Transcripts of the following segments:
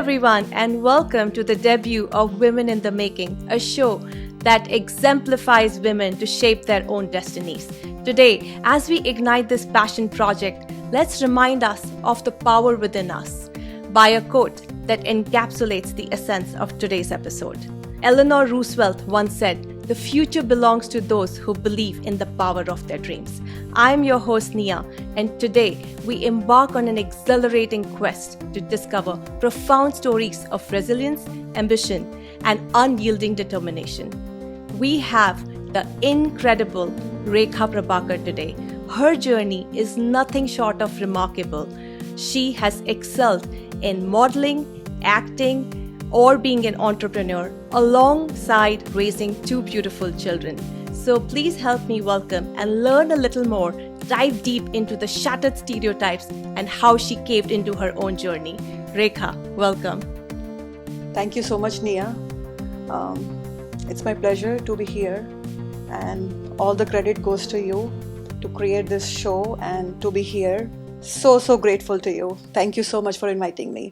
everyone, and welcome to the debut of Women in the Making, a show that exemplifies women to shape their own destinies. Today, as we ignite this passion project, let's remind us of the power within us by a quote that encapsulates the essence of today's episode. Eleanor Roosevelt once said, "The future belongs to those who believe in the power of their dreams." I'm your host, Nia, and today we embark on an exhilarating quest to discover profound stories of resilience, ambition, and unyielding determination. We have the incredible Rekha Prabhakar today. Her journey is nothing short of remarkable. She has excelled in modeling, acting, or being an entrepreneur alongside raising two beautiful children. So please help me welcome and learn a little more, dive deep into the shattered stereotypes and how she caved into her own journey. Rekha, welcome. Thank you so much, Nia. It's my pleasure to be here, and all the credit goes to you to create this show and to be here. So grateful to you. Thank you so much for inviting me.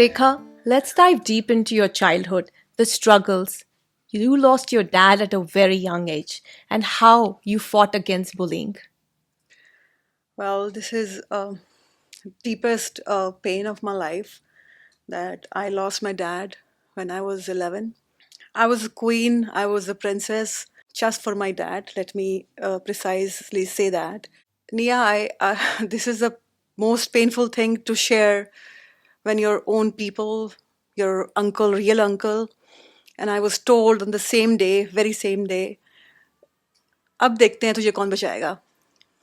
Rekha, let's dive deep into your childhood, the struggles. You lost your dad at a very young age, and how you fought against bullying. Well, this is deepest pain of my life, that I lost my dad when I was 11. I was a queen, I was a princess just for my dad. Let me precisely say that. Nia, this is the most painful thing to share when your own people, your uncle, real uncle, and I was told on the same day, very same day, अब देखते हैं तुझे कौन बचाएगा.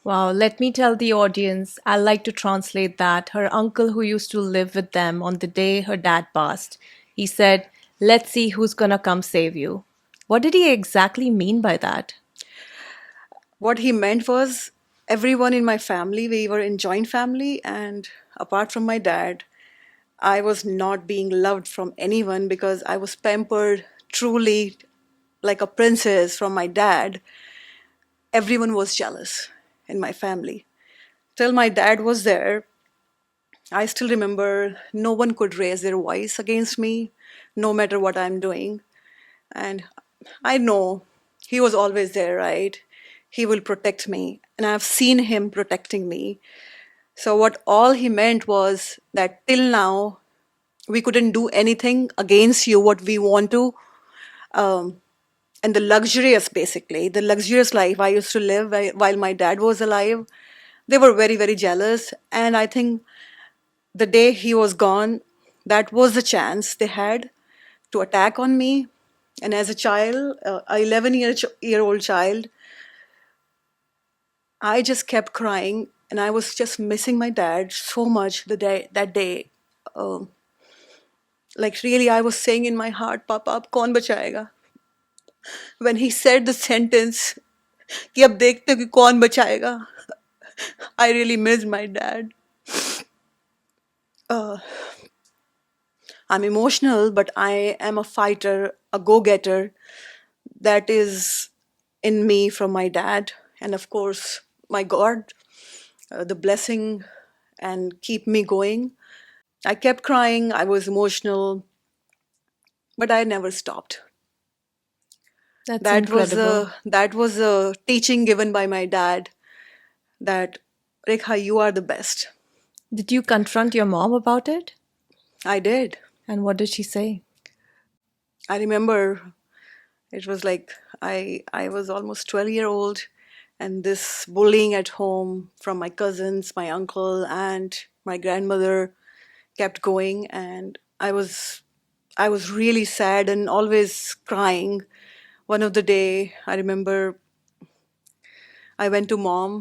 Wow, let me tell the audience, I like to translate that. Her uncle, who used to live with them on the day her dad passed, he said, "Let's see who's gonna come save you." What did he exactly mean by that? What he meant was, everyone in my family, we were in joint family, and apart from my dad, I was not being loved from anyone because I was pampered truly like a princess from my dad. Everyone was jealous in my family. Till my dad was there, I still remember no one could raise their voice against me, no matter what I'm doing. And I know he was always there, right? He will protect me. And I've seen him protecting me. So, what all he meant was that till now, we couldn't do anything against you what we want to. And the luxurious, basically, the luxurious life I used to live while my dad was alive, they were very, very jealous. And I think the day he was gone, that was the chance they had to attack on me. And as a child, a 11-year-old child, I just kept crying, and I was just missing my dad so much that day. Like really, I was saying in my heart, "Papa, ab kaun bachayega?" When he said the sentence, "कि अब देखते कि कौन बचाएगा," I really missed my dad. I'm emotional, but I am a fighter, a go-getter. That is in me from my dad, and of course, my God, the blessing and keep me going. I kept crying, I was emotional, but I never stopped. That's incredible. That was a teaching given by my dad that, Rekha, you are the best. Did you confront your mom about it? I did. And what did she say? I remember it was like I was almost 12-year-old, and this bullying at home from my cousins, my uncle, aunt, my grandmother kept going, and I was really sad and always crying. One of the day, I remember I went to mom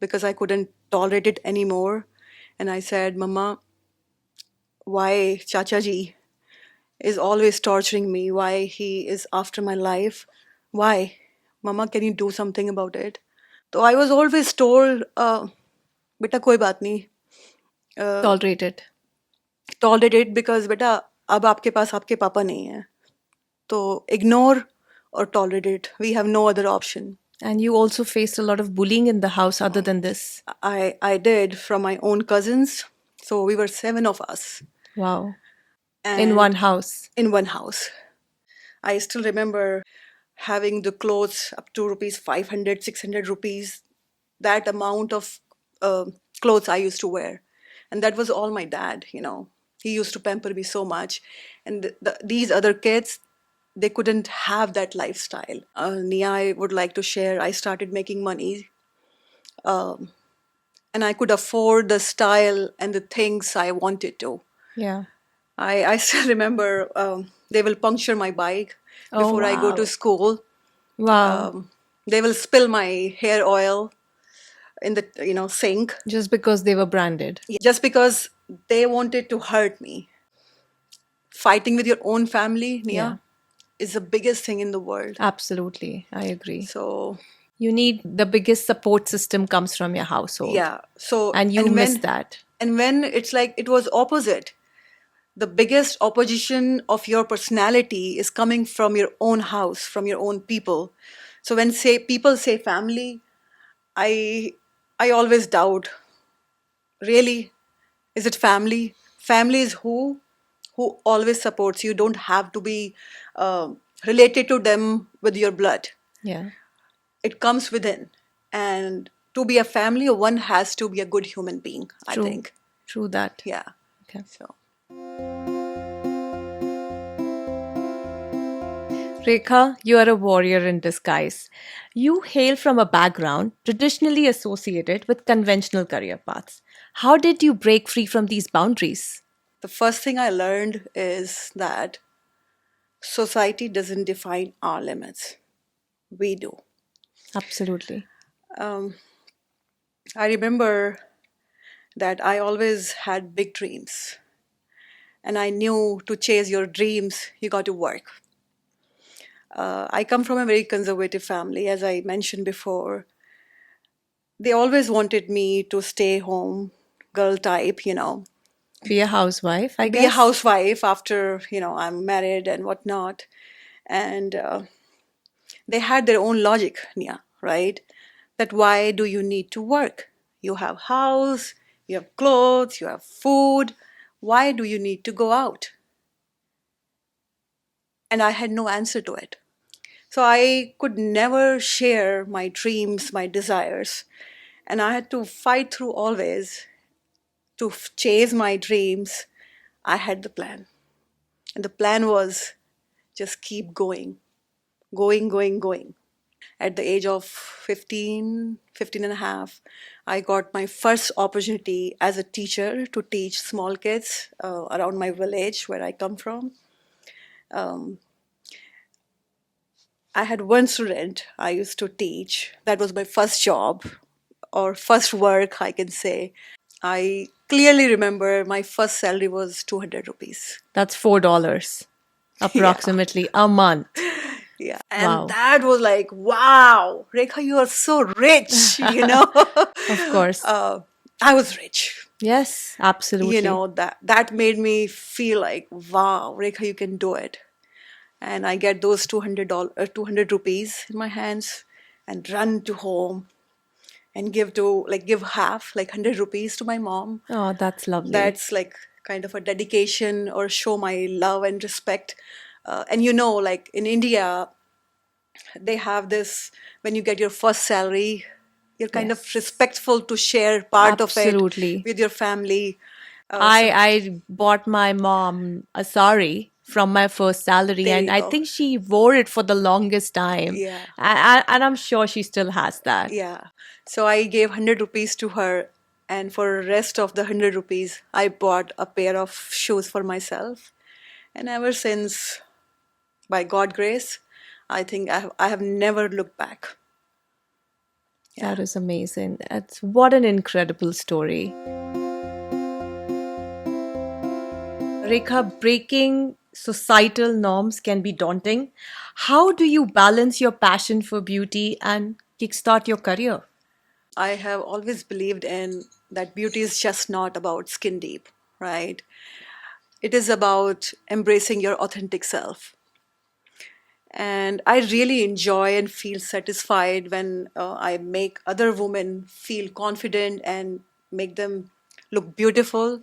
because I couldn't tolerate it anymore, and I said, "Mama, why Chacha ji is always torturing me? Why he is after my life? Why? Mama, can you do something about it?" So I was always told, "Beta koi baat nahi. Tolerate it. Tolerate it because beta अब आपके पास आपके पापा नहीं है. तो ignore or tolerate it. We have no other option." And you also faced a lot of bullying in the house other than this. I did from my own cousins. So we were seven of us Wow. In one and house. in one house. I still remember having the clothes up to rupees 500, 600 rupees, that amount of uh, clothes I used to wear. And that was all my dad. He used to pamper me so much. And these other kids, they couldn't have that lifestyle. Nia, I would like to share, I started making money and I could afford the style and the things I wanted to. Yeah. I still remember they will puncture my bike Oh, before I go to wow. school. Wow. They will spill my hair oil in the sink Just because they were branded. just because they wanted to hurt me. Fighting with your own family, Yeah. Nia, is the biggest thing in the world. Absolutely. I agree. So You need the biggest support system comes from your household. yeah. So And you miss that. when it's like it was opposite. The biggest opposition of your personality is coming from your own house, from your own people. So when say people say family, I I always doubt, really, is it family? Family is who always supports you. Don't have to be related to them with your blood. Yeah. It comes within. And to be a family, one has to be a good human being, I True. think. True that. Yeah. Okay. So Rekha, you are a warrior in disguise. You hail from a background traditionally associated with conventional career paths. How did you break free from these boundaries? the first thing I learned is that society doesn't define our limits. We do. Absolutely. I remember that I always had big dreams. And I knew to chase your dreams, you got to work. I come from a very conservative family, as I mentioned before. They always wanted me to stay home, girl type, Be a housewife, I be a guess. housewife after I'm married and whatnot. And they had their own logic, Nia, right? That why do you need to work? You have house, you have clothes, you have food. Why do you need to go out? And I had no answer to it. So I could never share my dreams, my desires. And I had to fight through always to chase my dreams. I had the plan. And the plan was just keep going, going, going, going. At the age of 15, 15 and a half, I got my first opportunity as a teacher to teach small kids around my village where I come from. I had one student I used to teach. That was my first job or first work, I can say. I clearly remember my first salary was 200 rupees. That's $4 Yeah. approximately a month. Yeah. And Wow. that was like, wow, Rekha, you are so rich. Of course. I was rich. Yes, absolutely. That made me feel like, wow, Rekha, you can do it. And I get those $200, 200 rupees in my hands and run to home and give half, like 100 rupees to my mom. Oh, that's lovely. That's like kind of a dedication or show my love and respect. And like in India, they have this, when you get your first salary, you're kind of Yes, respectful to share part of it absolutely. with your family. I So I bought my mom a sari from my first salary, there and you I go. think she wore it for the longest time, Yeah. and I'm sure she still has that. Yeah. So I gave 100 rupees to her, and for rest of the 100 rupees, I bought a pair of shoes for myself. And ever since, by God grace, I think I have never looked back. Yeah. That is amazing. That's what an incredible story. Rekha, breaking societal norms can be daunting. How do you balance your passion for beauty and kickstart your career? I have always believed in that beauty is just not about skin deep, right? It is about embracing your authentic self. And I really enjoy and feel satisfied when I make other women feel confident and make them look beautiful,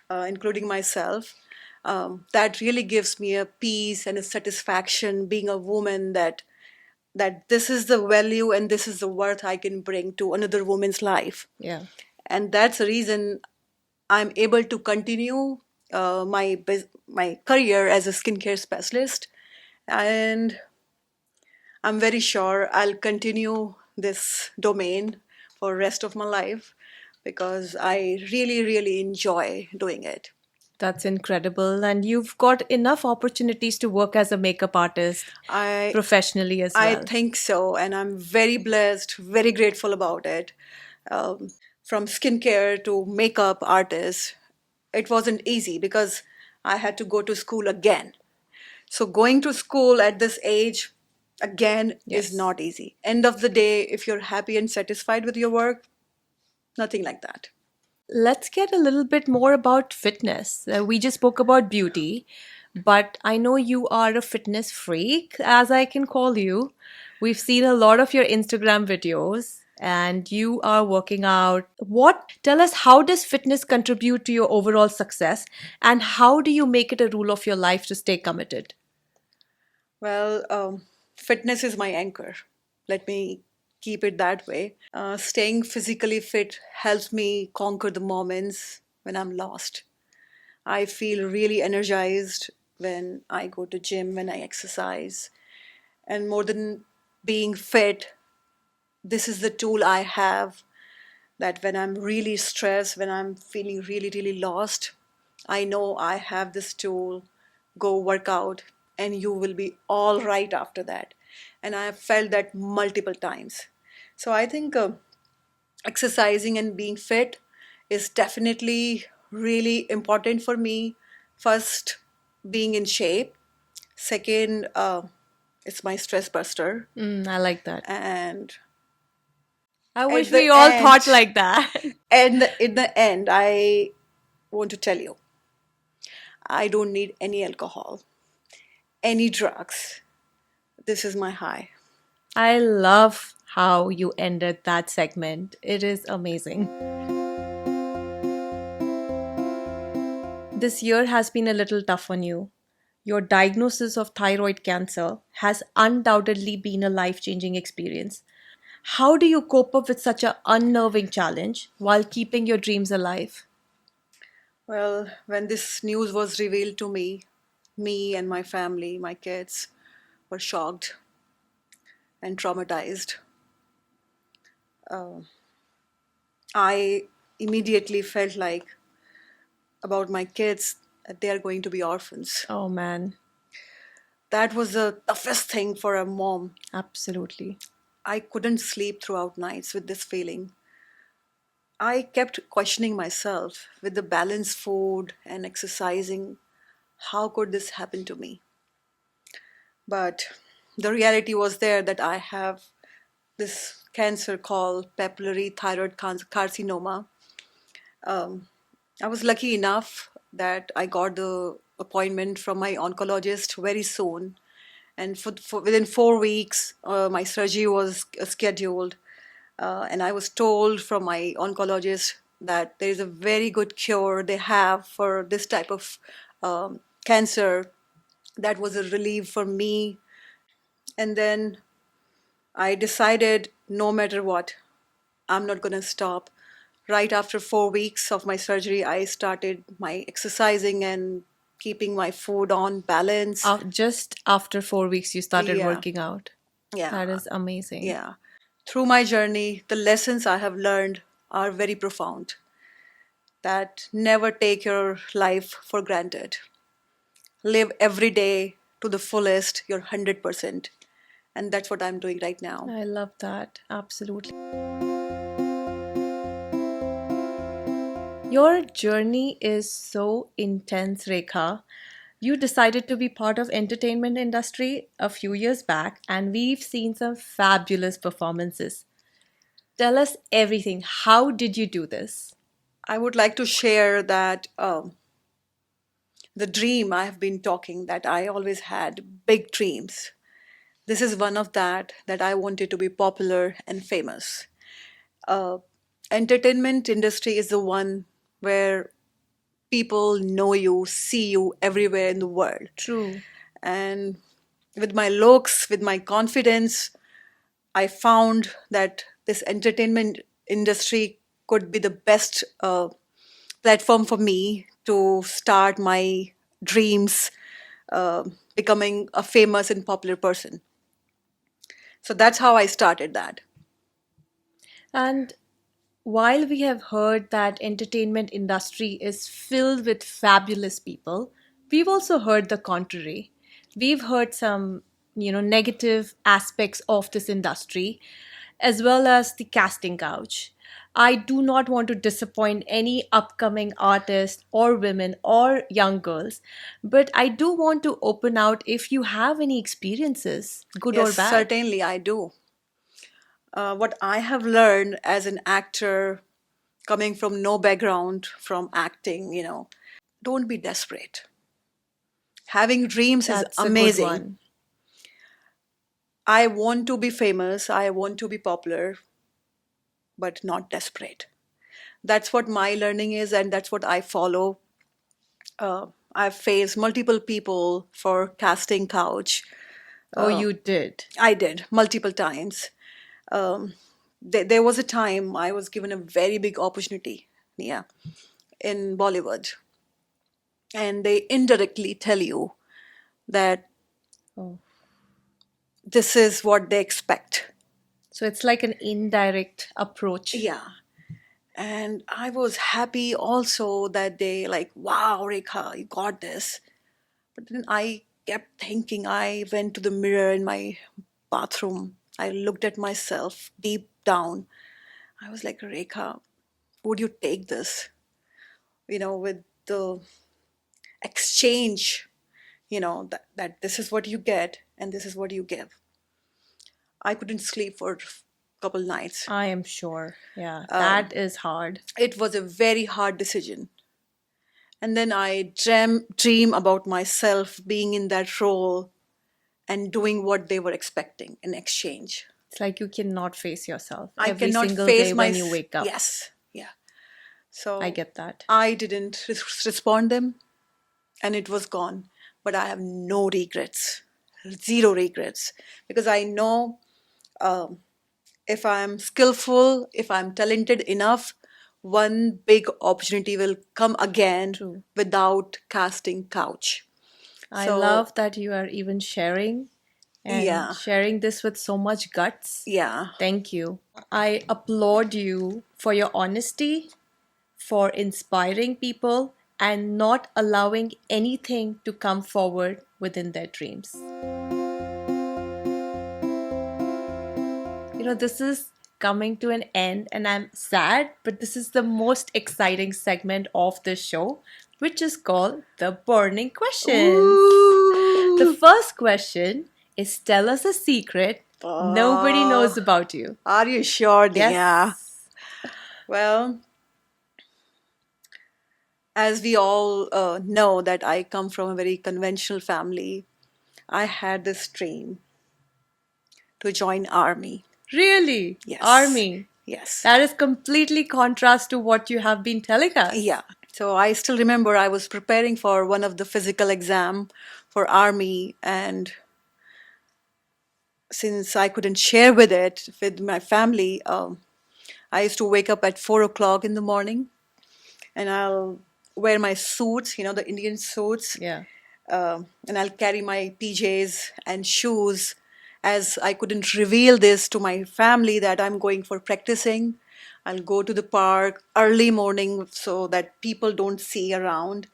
including myself. That really gives me a peace and a satisfaction being a woman, that this is the value and this is the worth I can bring to another woman's life. Yeah. And that's the reason I'm able to continue my career as a skincare specialist, and I'm very sure I'll continue this domain for rest of my life because I really, really enjoy doing it. That's incredible. And you've got enough opportunities to work as a makeup artist I professionally as I well. think so, and I'm very blessed, very grateful about it. From skincare to makeup artist, it wasn't easy because I had to go to school again. So going to school at this age again is Yes. not easy. End of the day, if you're happy and satisfied with your work, nothing like that. Let's get a little bit more about fitness. We just spoke about beauty, but I know you are a fitness freak, as I can call you. We've seen a lot of your Instagram videos and you are working out. Tell us, how does fitness contribute to your overall success and how do you make it a rule of your life to stay committed? Well, fitness is my anchor. Let me keep it that way. Staying physically fit helps me conquer the moments when I'm lost. I feel really energized when I go to gym, when I exercise. And more than being fit, this is the tool I have, that when I'm really stressed, when I'm feeling really, really lost, I know I have this tool. Go work out, and you will be all right after that. And I have felt that multiple times. So I think exercising and being fit is definitely really important for me. First, being in shape. Second, it's my stress buster. I like that. And I wish at we the all thought end, like that. and in the end, I want to tell you, I don't need any alcohol, any drugs. This is my high. I love how you ended that segment. It is amazing. This year has been a little tough on you. Your diagnosis of thyroid cancer has undoubtedly been a life changing experience. How do you cope up with such an unnerving challenge while keeping your dreams alive? Well, when this news was revealed to me and my family, my kids, were shocked and traumatized. I immediately felt like about my kids that they are going to be orphans. Oh man, That was the toughest thing for a mom. absolutely. I couldn't sleep throughout nights with this feeling. I kept questioning myself with the balanced food and exercising. How could this happen to me? But the reality was there that I have this cancer called papillary thyroid carcinoma. I was lucky enough that I got the appointment from my oncologist very soon. And for within 4 weeks, my surgery was scheduled. And I was told from my oncologist that there is a very good cure they have for this type of cancer. That was a relief for me. And then I decided no matter what, I'm not going to stop. Right after 4 weeks of my surgery, I started my exercising and keeping my food on balance. Just after 4 weeks, you started Yeah, working out. yeah, That is amazing. yeah. Through my journey, the lessons I have learned are very profound. That never take your life for granted. Live every day to the fullest, your 100%. And that's what I'm doing right now. I love that. Absolutely. Your journey is so intense, Rekha. You decided to be part of entertainment industry a few years back and we've seen some fabulous performances. Tell us everything. How did you do this? I would like to share that the dream I have been talking, that I always had big dreams. This is one of that I wanted to be popular and famous. uh, Entertainment industry is the one where people know you, see you everywhere in the world. True. And with my looks, with my confidence, I found that this entertainment industry could be the best platform for me to start my dreams, uh, becoming a famous and popular person. So that's how I started that. And while we have heard that entertainment industry is filled with fabulous people, we've also heard the contrary. We've heard some, negative aspects of this industry as well as the casting couch. I do not want to disappoint any upcoming artists or women or young girls, but I do want to open out if you have any experiences, good Yes, or bad. certainly I do. What I have learned as an actor, coming from no background from acting, don't be desperate. Having dreams is That's a good amazing. one. I want to be famous, I want to be popular, but not desperate. That's what my learning is, and that's what I follow. I've faced multiple people for casting couch. Oh, you did. I did multiple times. Um, there was a time I was given a very big opportunity, yeah, in Bollywood, and they indirectly tell you that Oh. this is what they expect. So it's like an indirect approach. Yeah. And I was happy also that they like, wow, Rekha, you got this. But then I kept thinking, I went to the mirror in my bathroom. I looked at myself deep down. I was like, Rekha, would you take this? With the exchange, that this is what you get and this is what you give. I couldn't sleep for a couple nights. I am sure. Yeah, that is hard. It was a very hard decision. And then I dream about myself being in that role and doing what they were expecting in exchange. It's like you cannot face yourself I every cannot single face day my when you wake up. yes, yeah. I So get that. I didn't respond them, and it was gone. But I have no regrets, zero regrets, because I know if I'm skillful, if I'm talented enough, one big opportunity will come again True. without casting couch. I So love that you are even sharing and yeah, sharing this with so much guts. yeah. Thank you. I applaud you for your honesty, for inspiring people, and not allowing anything to come forward within their dreams. This is coming to an end, and I'm sad, but this is the most exciting segment of the show, which is called the burning questions. The Ooh. first question is, tell us a secret nobody knows Oh, about you. are you sure, Nia? Yes. Well, as we all know that I come from a very conventional family, I had this dream to join army. Really? Yes, Army. yes, That is completely contrast to what you have been telling us. yeah. So I still remember I was preparing for one of the physical exam for army, and since I couldn't share with it with my family, I used to wake up at 4 o'clock in the morning, and I'll wear my suits, the Indian suits, Yeah. and I'll carry my PJs and shoes, as I couldn't reveal this to my family that I'm going for practicing. I'll go to the park early morning so that people don't see around.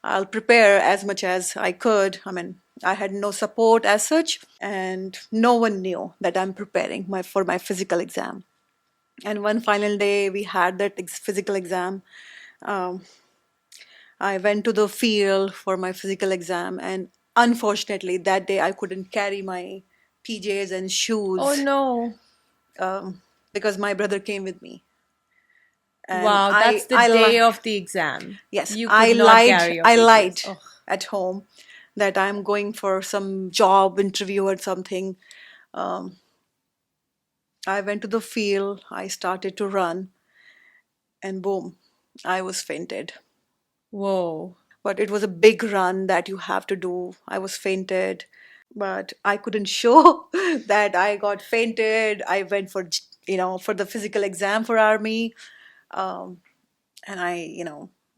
I'll prepare as much as I could. I mean, I had no support as such, and no one knew that I'm preparing for my physical exam. And one final day, we had that physical exam. Um, I went to the field for my physical exam, and unfortunately, that day I couldn't carry my PJs and Oh shoes no. because my brother came with me. And Wow, that's the I day lied. of the exam. Yes, You could I not lied. carry your I PJs. lied Oh, at home that I'm going for some job interview or something. I went to the field, I started to run, and boom, I was fainted. Whoa. But it was a big run that you have to do. I was fainted, but I couldn't show that I got fainted. I went for, for the physical exam for army. And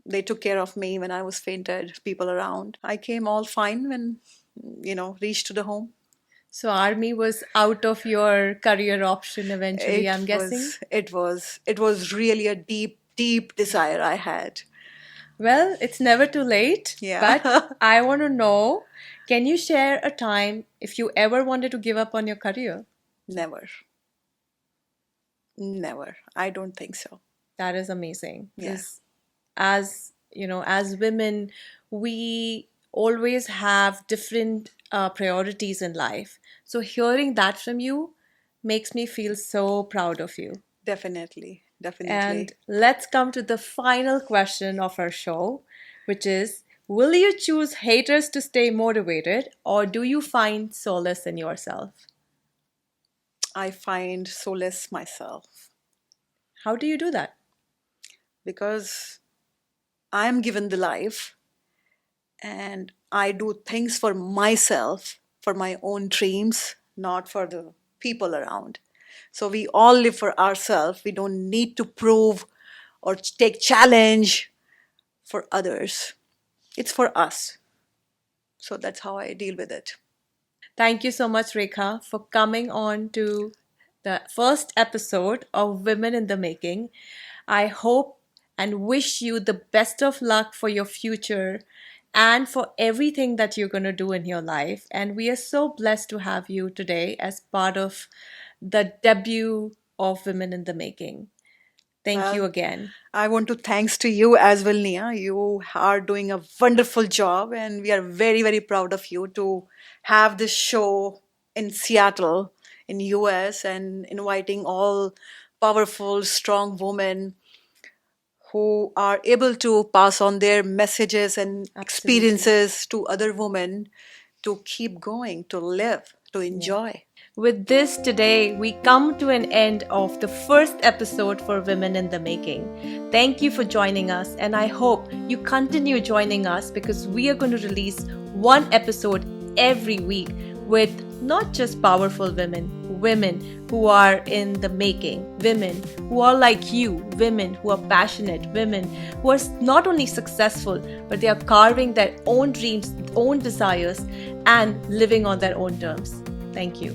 they took care of me when I was fainted, people around. I came all fine when, reached to the home. So army was out of your career option eventually, It I'm guessing. was, it was, it was really a deep, deep desire I had. Well, it's never too late, Yeah. but I want to know, can you share a time if you ever wanted to give up on your career? Never. Never. I don't think so. That is amazing Yeah. because as women, we always have different priorities in life. So hearing that from you makes me feel so proud of you. Definitely. And Definitely. let's come to the final question of our show, which is, will you choose haters to stay motivated, or do you find solace in yourself? I find solace myself How do you do that? because I am given the life and I do things for myself, for my own dreams, not for the people around. So we all live for ourselves. We don't need to prove or take challenge for others. It's for us. So that's how I deal with it. Thank you so much, Rekha, for coming on to the first episode of Women in the Making. I hope and wish you the best of luck for your future and for everything that you're going to do in your life. And we are so blessed to have you today as part of the debut of Women in the Making. Thank you Well, again. I want to thanks to you as well, Nia. You are doing a wonderful job, and we are very, very proud of you to have this show in Seattle, in US, and inviting all powerful, strong women who are able to pass on their messages and Absolutely. experiences to other women to keep going, to live, to Yeah. enjoy. With this, today we come to an end of the first episode for Women in the Making. Thank you for joining us, and I hope you continue joining us because we are going to release one episode every week with not just powerful women, women who are in the making, women who are like you, women who are passionate, women who are not only successful, but they are carving their own dreams, own desires, and living on their own terms. Thank you.